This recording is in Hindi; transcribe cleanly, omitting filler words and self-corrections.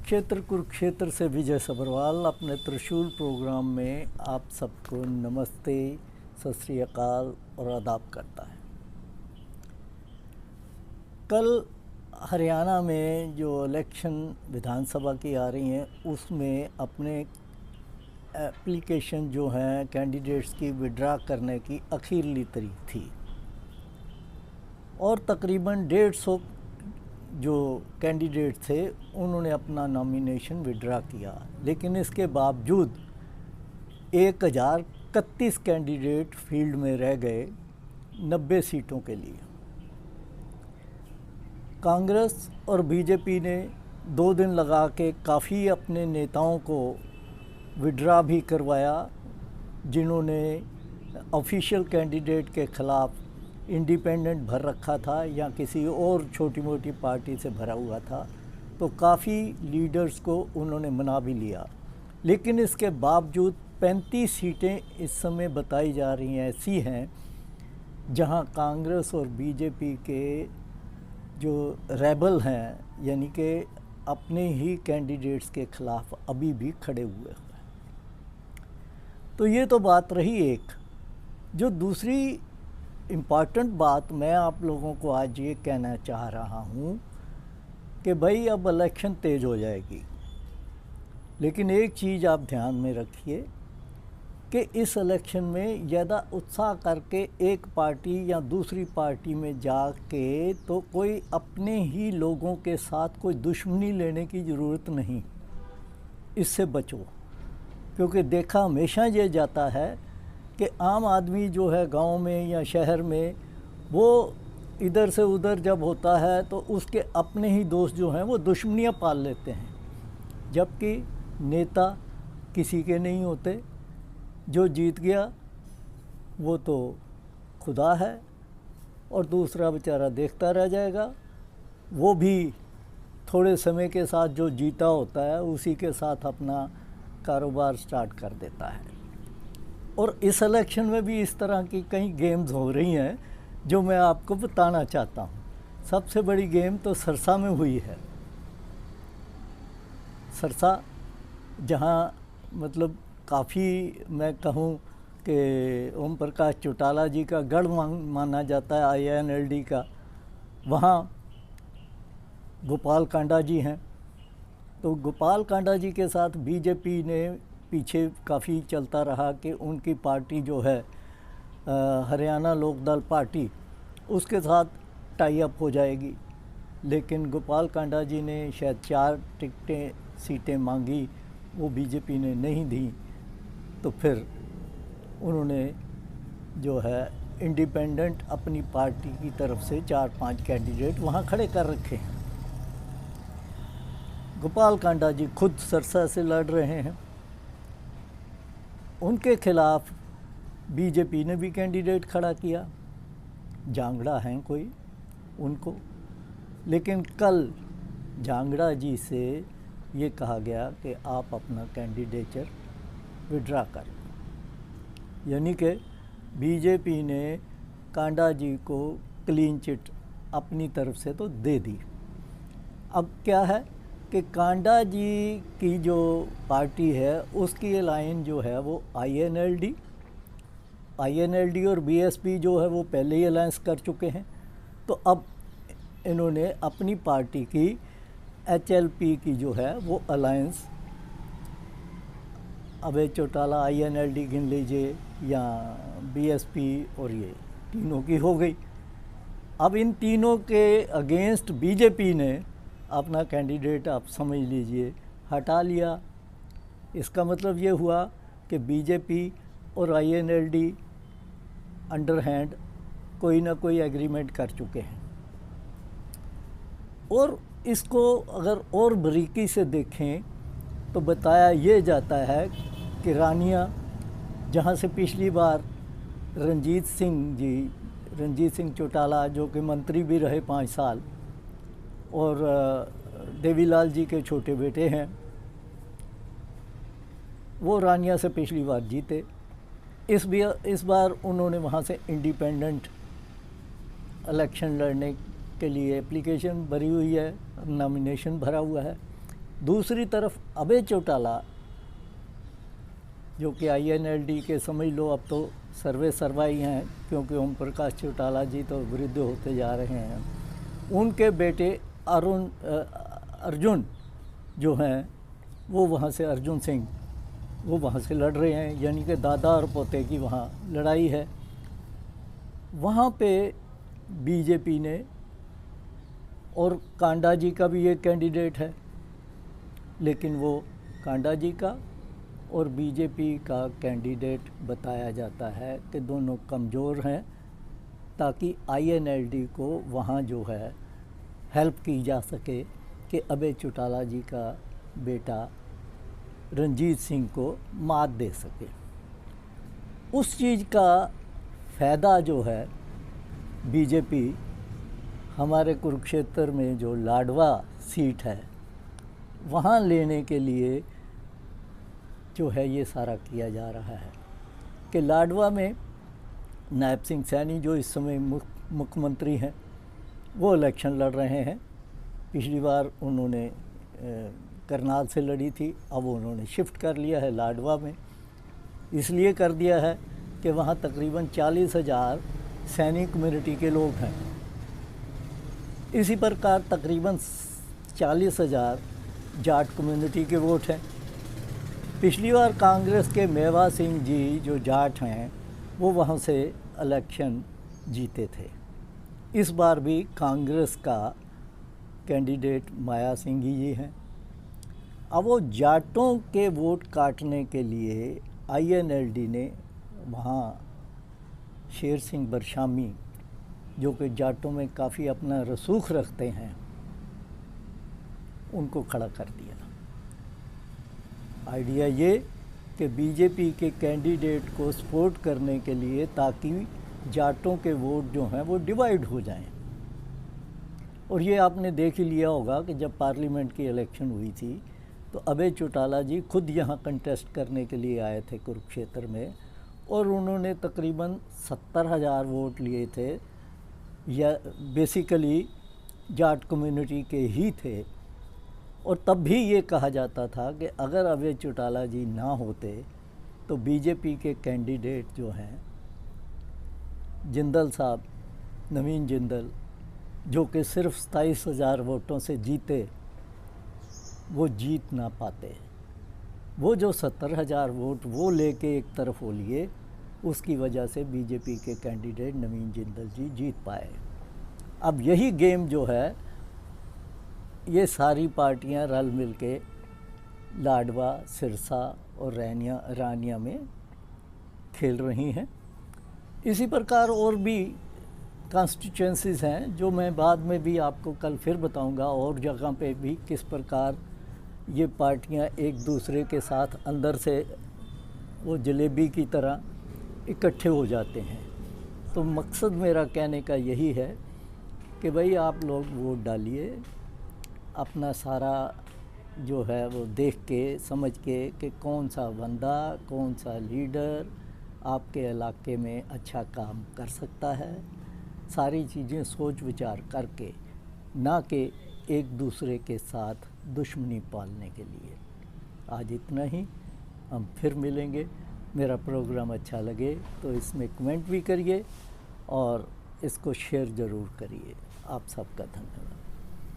क्षेत्र कुरुक्षेत्र से विजय सब्रवाल अपने त्रिशूल प्रोग्राम में आप सबको नमस्ते, सत श्री अकाल और आदाब करता है। कल हरियाणा में जो इलेक्शन विधानसभा की आ रही हैं उसमें अपने एप्लीकेशन जो हैं कैंडिडेट्स की विड्रा करने की आखिरी तारीख थी और तकरीबन 150 जो कैंडिडेट थे उन्होंने अपना नॉमिनेशन विड्रा किया, लेकिन इसके बावजूद 1031 कैंडिडेट फील्ड में रह गए 90 सीटों के लिए। कांग्रेस और बीजेपी ने 2 दिन लगा के काफ़ी अपने नेताओं को विड्रा भी करवाया जिन्होंने ऑफिशियल कैंडिडेट के ख़िलाफ़ इंडिपेंडेंट भर रखा था या किसी और छोटी मोटी पार्टी से भरा हुआ था, तो काफ़ी लीडर्स को उन्होंने मना भी लिया। लेकिन इसके बावजूद 35 सीटें इस समय बताई जा रही हैं ऐसी हैं जहां कांग्रेस और बीजेपी के जो रेबल हैं यानी कि अपने ही कैंडिडेट्स के ख़िलाफ़ अभी भी खड़े हुए हैं। तो ये तो बात रही एक। जो दूसरी इम्पॉर्टेंट बात मैं आप लोगों को आज ये कहना चाह रहा हूँ कि भाई अब इलेक्शन तेज़ हो जाएगी, लेकिन एक चीज़ आप ध्यान में रखिए कि इस इलेक्शन में ज़्यादा उत्साह करके एक पार्टी या दूसरी पार्टी में जाके तो कोई अपने ही लोगों के साथ कोई दुश्मनी लेने की ज़रूरत नहीं। इससे बचो, क्योंकि देखा हमेशा ये जाता है कि आम आदमी जो है गांव में या शहर में वो इधर से उधर जब होता है तो उसके अपने ही दोस्त जो हैं वो दुश्मनियां पाल लेते हैं, जबकि नेता किसी के नहीं होते। जो जीत गया वो तो खुदा है और दूसरा बेचारा देखता रह जाएगा। वो भी थोड़े समय के साथ जो जीता होता है उसी के साथ अपना कारोबार स्टार्ट कर देता है। और इस इलेक्शन में भी इस तरह की कई गेम्स हो रही हैं जो मैं आपको बताना चाहता हूँ। सबसे बड़ी गेम तो सरसा में हुई है। सरसा जहाँ मतलब काफ़ी मैं कहूँ कि ओम प्रकाश चौटाला जी का गढ़ माना जाता है INLD का, वहाँ गोपाल कांडा जी हैं। तो गोपाल कांडा जी के साथ बीजेपी ने पीछे काफ़ी चलता रहा कि उनकी पार्टी जो है हरियाणा लोकदल पार्टी उसके साथ टाई अप हो जाएगी, लेकिन गोपाल कांडा जी ने शायद 4 सीटें मांगी, वो बीजेपी ने नहीं दी। तो फिर उन्होंने जो है इंडिपेंडेंट अपनी पार्टी की तरफ से 4-5 कैंडिडेट वहाँ खड़े कर रखे हैं। गोपाल कांडा जी खुद सरसा से लड़ रहे हैं, उनके खिलाफ बीजेपी ने भी कैंडिडेट खड़ा किया, जांगड़ा हैं कोई उनको। लेकिन कल जांगड़ा जी से ये कहा गया कि आप अपना कैंडिडेचर विड्रा करें, यानी कि बीजेपी ने कांडा जी को क्लीन चिट अपनी तरफ से तो दे दी। अब क्या है कि कांडा जी की जो पार्टी है उसकी लाइन जो है वो INLD और BSP जो है वो पहले ही अलायंस कर चुके हैं। तो अब इन्होंने अपनी पार्टी की HLP की जो है वो अलायंस अभय चौटाला INLD गिन लीजिए या BSP और ये तीनों की हो गई। अब इन तीनों के अगेंस्ट बीजेपी ने अपना कैंडिडेट आप समझ लीजिए हटा लिया। इसका मतलब ये हुआ कि बीजेपी और INLD अंडर हैंड कोई ना कोई एग्रीमेंट कर चुके हैं। और इसको अगर और बारीकी से देखें तो बताया ये जाता है कि रानिया, जहाँ से पिछली बार रणजीत सिंह चौटाला जो कि मंत्री भी रहे 5 साल और देवीलाल जी के छोटे बेटे हैं, वो रानिया से पिछली बार जीते। इस बार उन्होंने वहाँ से इंडिपेंडेंट इलेक्शन लड़ने के लिए एप्लीकेशन भरी हुई है, नॉमिनेशन भरा हुआ है। दूसरी तरफ अभय चौटाला, जो कि INLD के समझ लो अब तो सर्वे सर्वा ही हैं, क्योंकि ओम प्रकाश चौटाला जी तो वृद्ध होते जा रहे हैं। उनके बेटे अर्जुन जो हैं वो वहाँ से, अर्जुन सिंह, वो वहाँ से लड़ रहे हैं, यानी कि दादा और पोते की वहाँ लड़ाई है। वहाँ पे बीजेपी ने, और कांडा जी का भी एक कैंडिडेट है, लेकिन वो कांडा जी का और बीजेपी का कैंडिडेट बताया जाता है कि दोनों कमज़ोर हैं, ताकि INLD को वहाँ जो है हेल्प की जा सके कि अभय चौटाला जी का बेटा रणजीत सिंह को मात दे सके। उस चीज़ का फ़ायदा जो है बीजेपी हमारे कुरुक्षेत्र में जो लाडवा सीट है वहाँ लेने के लिए जो है ये सारा किया जा रहा है कि लाडवा में नायब सिंह सैनी जो इस समय मुख्यमंत्री हैं वो इलेक्शन लड़ रहे हैं। पिछली बार उन्होंने करनाल से लड़ी थी, अब उन्होंने शिफ्ट कर लिया है लाडवा में। इसलिए कर दिया है कि वहाँ तकरीबन 40,000 सैनी कम्युनिटी के लोग हैं। इसी प्रकार तकरीबन 40,000 जाट कम्युनिटी के वोट हैं। पिछली बार कांग्रेस के मेवा सिंह जी जो जाट हैं वो वहाँ से इलेक्शन जीते थे। इस बार भी कांग्रेस का कैंडिडेट माया सिंह जी हैं। अब वो जाटों के वोट काटने के लिए INLD ने वहाँ शेर सिंह बरशामी, जो कि जाटों में काफ़ी अपना रसूख रखते हैं, उनको खड़ा कर दिया। आइडिया ये कि बीजेपी के कैंडिडेट को सपोर्ट करने के लिए, ताकि जाटों के वोट जो हैं वो डिवाइड हो जाएं। और ये आपने देख ही लिया होगा कि जब पार्लियामेंट की इलेक्शन हुई थी तो अभय चौटाला जी खुद यहाँ कंटेस्ट करने के लिए आए थे कुरुक्षेत्र में, और उन्होंने तकरीबन 70,000 वोट लिए थे, या बेसिकली जाट कम्युनिटी के ही थे। और तब भी ये कहा जाता था कि अगर अभय चौटाला जी ना होते तो बीजेपी के कैंडिडेट जो हैं जिंदल साहब, नवीन जिंदल, जो कि सिर्फ 27,000 वोटों से जीते, वो जीत ना पाते। वो जो 70,000 वोट वो लेके एक तरफ हो लिए, उसकी वजह से बीजेपी के कैंडिडेट नवीन जिंदल जी जीत पाए। अब यही गेम जो है ये सारी पार्टियां रल मिल के लाडवा, सिरसा और रानिया में खेल रही हैं। इसी प्रकार और भी कॉन्स्टिट्यूएंसीज़ हैं जो मैं बाद में भी आपको कल फिर बताऊंगा, और जगह पे भी किस प्रकार ये पार्टियां एक दूसरे के साथ अंदर से वो जलेबी की तरह इकट्ठे हो जाते हैं। तो मकसद मेरा कहने का यही है कि भाई आप लोग वोट डालिए, अपना सारा जो है वो देख के समझ के कि कौन सा बंदा, कौन सा लीडर आपके इलाके में अच्छा काम कर सकता है, सारी चीज़ें सोच विचार करके, ना कि एक दूसरे के साथ दुश्मनी पालने के लिए। आज इतना ही, हम फिर मिलेंगे। मेरा प्रोग्राम अच्छा लगे तो इसमें कमेंट भी करिए और इसको शेयर ज़रूर करिए। आप सबका धन्यवाद।